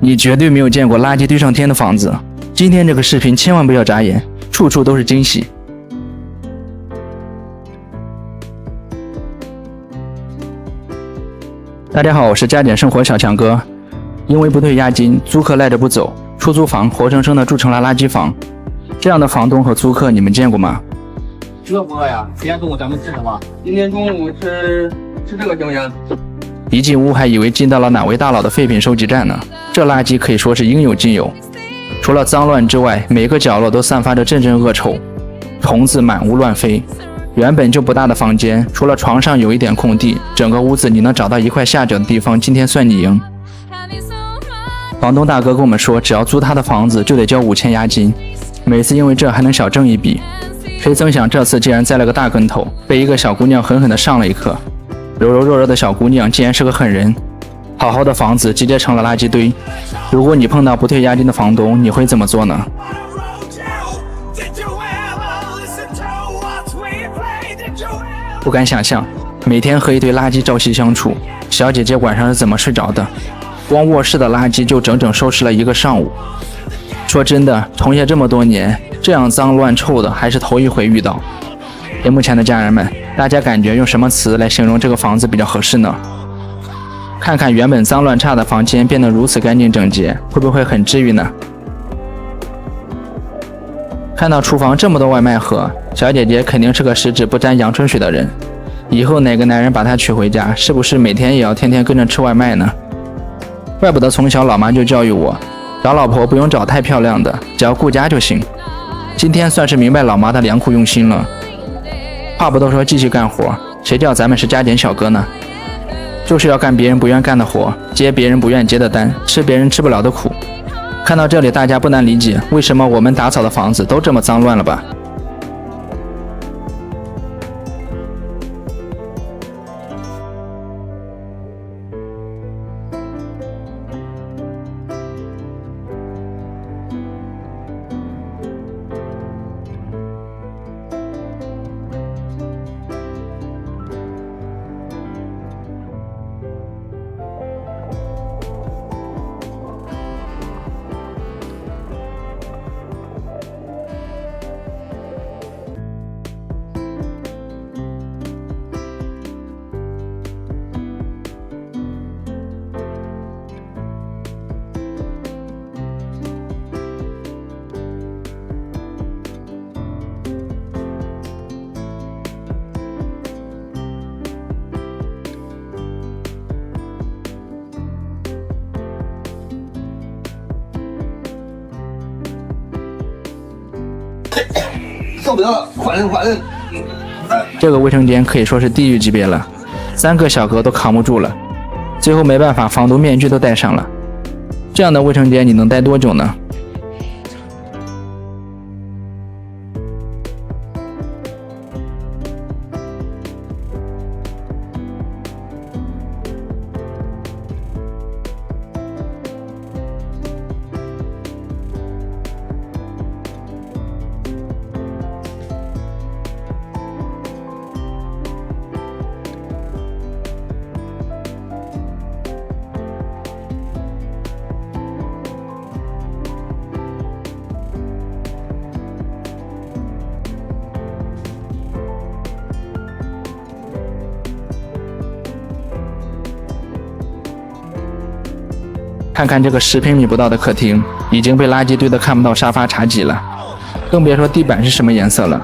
你绝对没有见过垃圾堆上天的房子。今天这个视频千万不要眨眼，处处都是惊喜。大家好，我是加点生活小强哥。因为不退押金，租客赖着不走，出租房活生生的住成了垃圾房。这样的房东和租客你们见过吗？这不饿呀？今天中午咱们吃什么？今天中午吃这个行不行？一进屋还以为进到了哪位大佬的废品收集站呢。这垃圾可以说是应有尽有，除了脏乱之外，每个角落都散发着阵阵恶臭，虫子满屋乱飞。原本就不大的房间，除了床上有一点空地，整个屋子你能找到一块下脚的地方，今天算你赢。房东大哥跟我们说，只要租他的房子就得交5000押金，每次因为这还能小挣一笔。谁曾想这次竟然栽了个大跟头，被一个小姑娘狠狠地上了一课。柔柔弱弱的小姑娘竟然是个狠人，好好的房子直接成了垃圾堆。如果你碰到不退押金的房东，你会怎么做呢？不敢想象，每天和一堆垃圾朝夕相处，小姐姐晚上是怎么睡着的？光卧室的垃圾就整整收拾了一个上午。说真的，从业这么多年，这样脏乱臭的还是头一回遇到。屏幕前的家人们，大家感觉用什么词来形容这个房子比较合适呢？看看原本脏乱差的房间变得如此干净整洁，会不会很治愈呢？看到厨房这么多外卖盒，小姐姐肯定是个十指不沾阳春水的人。以后哪个男人把她娶回家，是不是每天也要天天跟着吃外卖呢？怪不得从小老妈就教育我，找老婆不用找太漂亮的，只要顾家就行。今天算是明白老妈的良苦用心了。话不多说，继续干活，谁叫咱们是加点小哥呢？就是要干别人不愿干的活，接别人不愿接的单，吃别人吃不了的苦。看到这里，大家不难理解为什么我们打扫的房子都这么脏乱了吧？受不了，换人。这个卫生间可以说是地狱级别了，3个小哥都扛不住了，最后没办法，房东面具都戴上了。这样的卫生间你能待多久呢？看看这个10平米不到的客厅，已经被垃圾堆得看不到沙发茶几了，更别说地板是什么颜色了，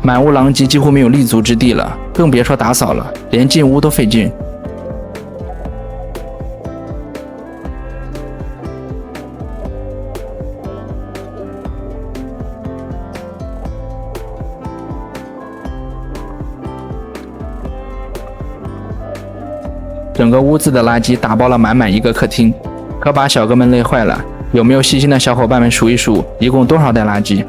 满屋狼藉，几乎没有立足之地了，更别说打扫了，连进屋都费劲。整个屋子的垃圾打包了满满一个客厅，可把小哥们累坏了。有没有细心的小伙伴们数一数，一共多少袋垃圾？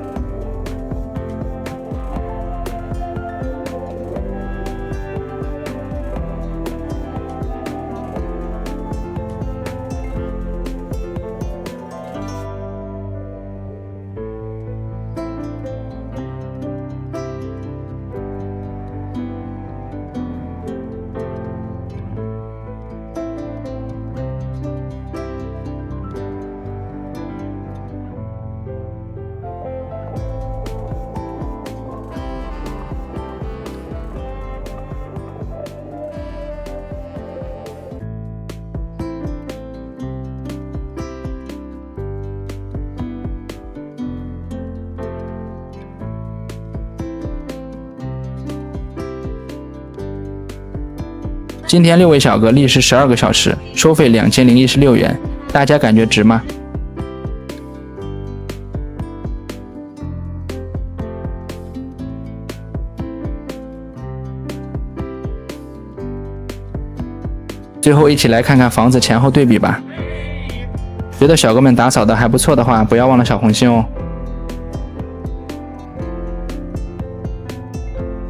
今天6位小哥历时12个小时，收费2016元，大家感觉值吗？最后一起来看看房子前后对比吧。觉得小哥们打扫的还不错的话，不要忘了小红心哦。